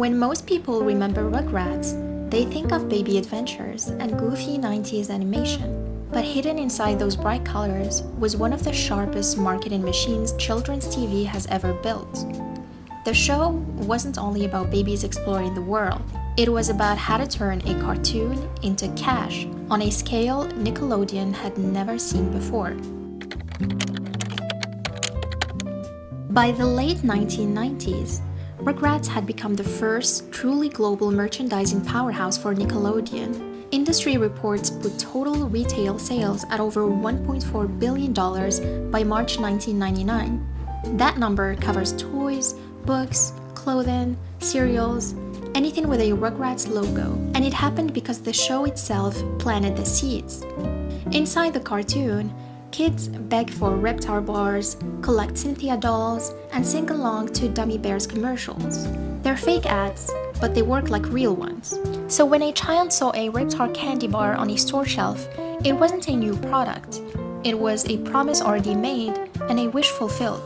When most people remember Rugrats, they think of baby adventures and goofy 90s animation. But hidden inside those bright colors was one of the sharpest marketing machines children's TV has ever built. The show wasn't only about babies exploring the world. It was about how to turn a cartoon into cash on a scale Nickelodeon had never seen before. By the late 1990s, Rugrats had become the first truly global merchandising powerhouse for Nickelodeon. Industry reports put total retail sales at over $1.4 billion by March 1999. That number covers toys, books, clothing, cereals, anything with a Rugrats logo, and it happened because the show itself planted the seeds. Inside the cartoon, kids beg for Reptar bars, collect Cynthia dolls, and sing along to Dummy Bears commercials. They're fake ads, but they work like real ones. So when a child saw a Reptar candy bar on a store shelf, it wasn't a new product. It was a promise already made and a wish fulfilled.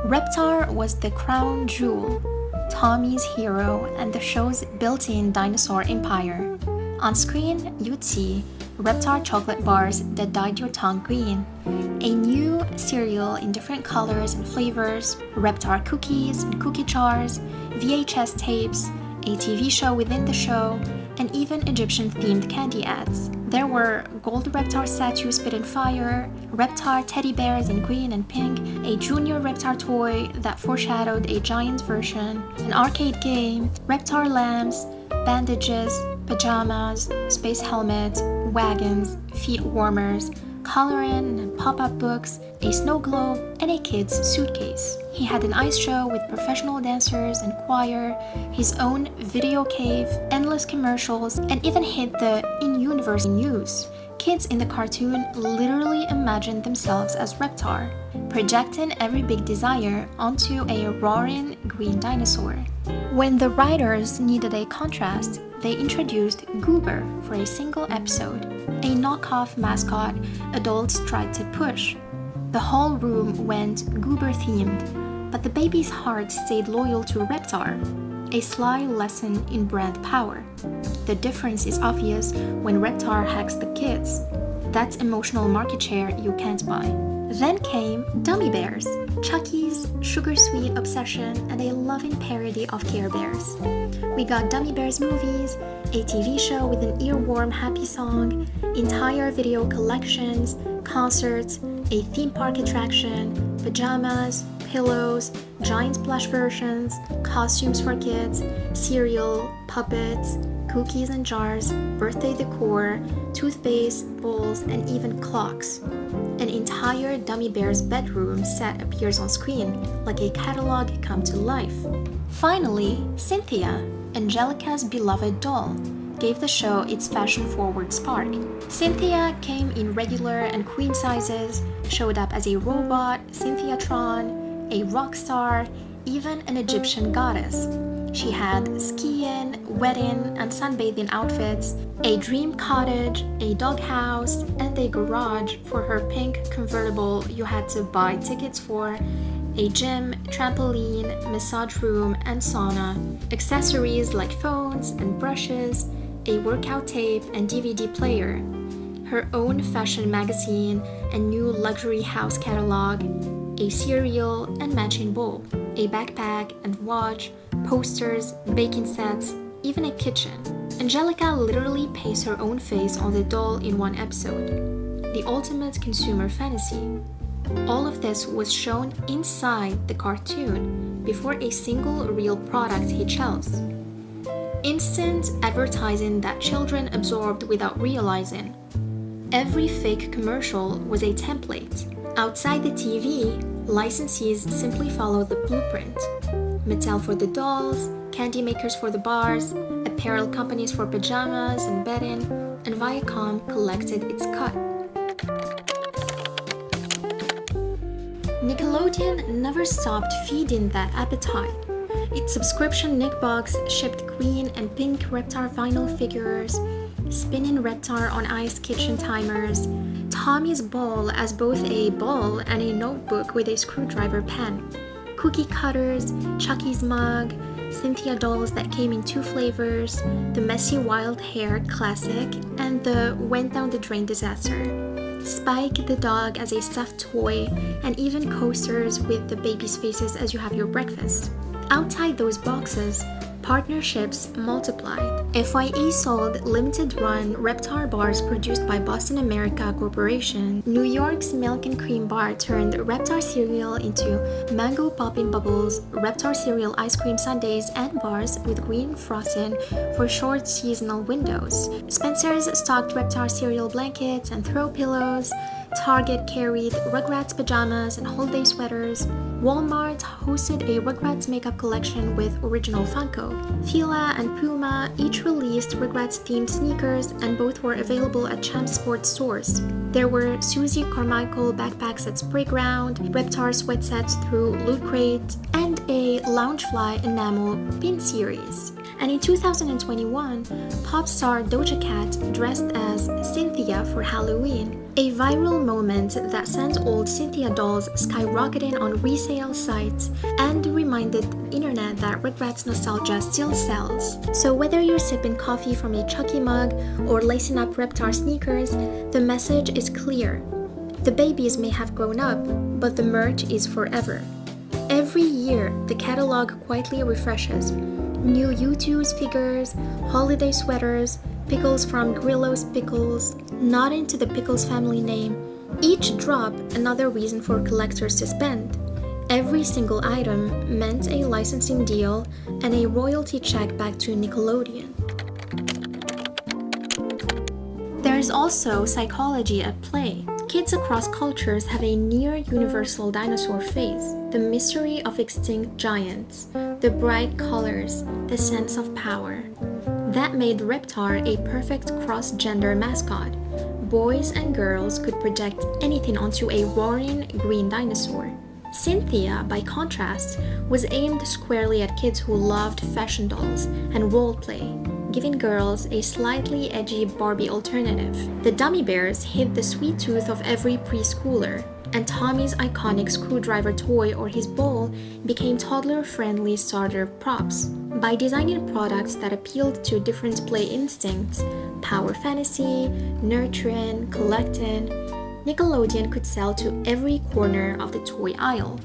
Reptar was the crown jewel, Tommy's hero, and the show's built-in dinosaur empire. On screen, you'd see Reptar chocolate bars that dyed your tongue green, a new cereal in different colors and flavors, Reptar cookies and cookie jars, VHS tapes, a TV show within the show, and even Egyptian-themed candy ads. There were gold Reptar statues spitting fire, Reptar teddy bears in green and pink, a junior Reptar toy that foreshadowed a giant version, an arcade game, Reptar lamps, bandages, pajamas, space helmets, wagons, feet warmers, coloring and pop-up books, a snow globe, and a kid's suitcase. He had an ice show with professional dancers and choir, his own video cave, endless commercials, and even hit the in-universe news. Kids in the cartoon literally imagined themselves as Reptar, projecting every big desire onto a roaring green dinosaur. When the writers needed a contrast, they introduced Goober for a single episode, a knockoff mascot adults tried to push. The whole room went Goober-themed, but the baby's heart stayed loyal to Reptar, a sly lesson in brand power. The difference is obvious when Reptar hacks the kids. That's emotional market share you can't buy. Then came Dummy Bears, Chucky's sugar-sweet obsession and a loving parody of Care Bears. We got Dummy Bears movies, a TV show with an earworm happy song, entire video collections, concerts, a theme park attraction, pajamas, pillows, giant plush versions, costumes for kids, cereal, puppets, cookies and jars, birthday decor, toothpaste, bowls, and even clocks. An entire Dummy Bears bedroom set appears on screen, like a catalog come to life. Finally, Cynthia, Angelica's beloved doll, gave the show its fashion-forward spark. Cynthia came in regular and queen sizes, showed up as a robot, Cynthiatron, a rock star, even an Egyptian goddess. She had skiing, wedding, and sunbathing outfits, a dream cottage, a doghouse, and a garage for her pink convertible you had to buy tickets for, a gym, trampoline, massage room, and sauna, accessories like phones and brushes, a workout tape and DVD player, her own fashion magazine and new luxury house catalog, a cereal and matching bowl, a backpack and watch, posters, baking sets, even a kitchen. Angelica literally pastes her own face on the doll in one episode. The ultimate consumer fantasy. All of this was shown inside the cartoon before a single real product hit shelves. Instant advertising that children absorbed without realizing. Every fake commercial was a template. Outside the TV, licensees simply followed the blueprint. Mattel for the dolls, candy makers for the bars, apparel companies for pajamas and bedding, and Viacom collected its cut. Nickelodeon never stopped feeding that appetite. Its subscription Nick box shipped green and pink Reptar vinyl figures, spinning Reptar on ice kitchen timers, Tommy's ball as both a ball and a notebook with a screwdriver pen, cookie cutters, Chucky's mug, Cynthia dolls that came in 2 flavors, the messy wild hair classic, and the went down the drain disaster. Spike the dog as a stuffed toy, and even coasters with the baby's faces as you have your breakfast. Outside those boxes, partnerships multiplied. FYE sold limited-run Reptar bars produced by Boston America Corporation. New York's Milk and Cream bar turned Reptar cereal into Mango Poppin' Bubbles, Reptar cereal ice cream sundaes, and bars with green frosting for short seasonal windows. Spencer's stocked Reptar cereal blankets and throw pillows. Target carried Rugrats pajamas and holiday sweaters. Walmart hosted a Rugrats makeup collection with original Funko. Fila and Puma each released Rugrats-themed sneakers, and both were available at Champs Sports stores. There were Susie Carmichael backpacks at Sprayground, Reptar sweat sets through Loot Crate, and a Loungefly enamel pin series. And in 2021, pop star Doja Cat dressed as Cynthia for Halloween, a viral moment that sent old Cynthia dolls skyrocketing on resale sites and reminded the internet that Rugrats nostalgia still sells. So whether you're sipping coffee from a Chucky mug or lacing up Reptar sneakers, the message is clear. The babies may have grown up, but the merch is forever. Every year, the catalog quietly refreshes. New U2's figures, holiday sweaters, pickles from Grillo's Pickles, nodding to the Pickles family name. Each drop another reason for collectors to spend. Every single item meant a licensing deal and a royalty check back to Nickelodeon. There's also psychology at play. Kids across cultures have a near-universal dinosaur face. The mystery of extinct giants, the bright colors, the sense of power. That made Reptar a perfect cross-gender mascot. Boys and girls could project anything onto a roaring green dinosaur. Cynthia, by contrast, was aimed squarely at kids who loved fashion dolls and role-play, giving girls a slightly edgy Barbie alternative. The Dummy Bears hid the sweet tooth of every preschooler, and Tommy's iconic screwdriver toy or his bowl became toddler-friendly starter props. By designing products that appealed to different play instincts, power fantasy, nurturing, collecting, Nickelodeon could sell to every corner of the toy aisle.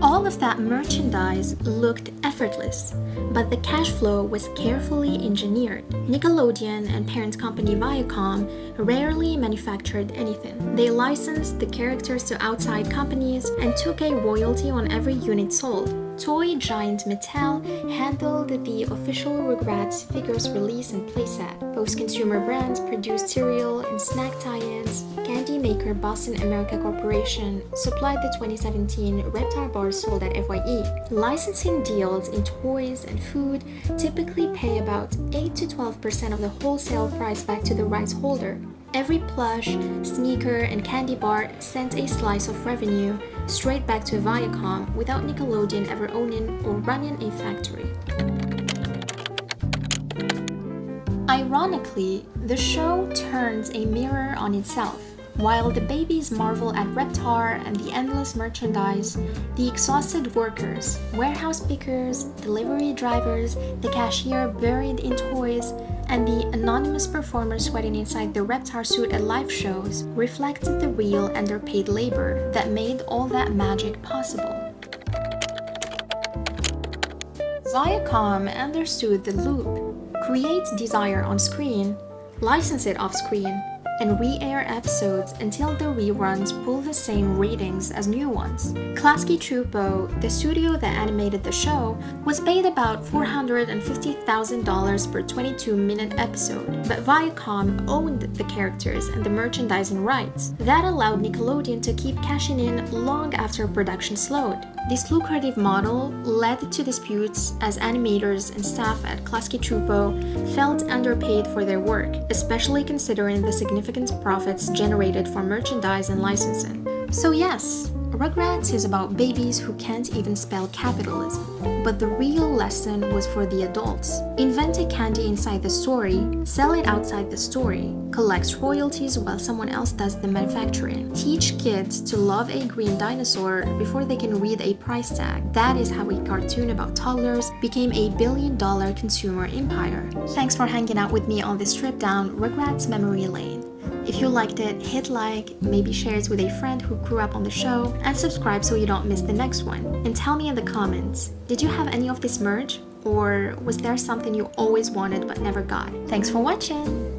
All of that merchandise looked effortless, but the cash flow was carefully engineered. Nickelodeon and parent company Viacom rarely manufactured anything. They licensed the characters to outside companies and took a royalty on every unit sold. Toy giant Mattel handled the official Rugrats figures release and playset. Post-consumer brands produced cereal and snack tie-ins. Candy maker Boston America Corporation supplied the 2017 Reptar bars sold at FYE. Licensing deals in toys and food typically pay about 8 to 12% of the wholesale price back to the rights holder. Every plush, sneaker, and candy bar sent a slice of revenue straight back to Viacom without Nickelodeon ever owning or running a factory. Ironically, the show turns a mirror on itself. While the babies marvel at Reptar and the endless merchandise, the exhausted workers, warehouse pickers, delivery drivers, the cashier buried in toys, and the anonymous performer sweating inside the Reptar suit at live shows reflected the real underpaid labor that made all that magic possible. Viacom understood the loop: create desire on screen, license it off screen, and re-air episodes until the reruns pull the same ratings as new ones. Klasky Csupo, the studio that animated the show, was paid about $450,000 per 22-minute episode, but Viacom owned the characters and the merchandising rights. That allowed Nickelodeon to keep cashing in long after production slowed. This lucrative model led to disputes as animators and staff at Klasky Csupo felt underpaid for their work, especially considering the significant profits generated from merchandise and licensing. So yes, Rugrats is about babies who can't even spell capitalism. But the real lesson was for the adults. Invent a candy inside the story, sell it outside the story, collect royalties while someone else does the manufacturing. Teach kids to love a green dinosaur before they can read a price tag. That is how a cartoon about toddlers became a billion-dollar consumer empire. Thanks for hanging out with me on this trip down Rugrats memory lane. If you liked it, hit like, maybe share it with a friend who grew up on the show, and subscribe so you don't miss the next one. And tell me in the comments, did you have any of this merch? Or was there something you always wanted but never got? Thanks for watching!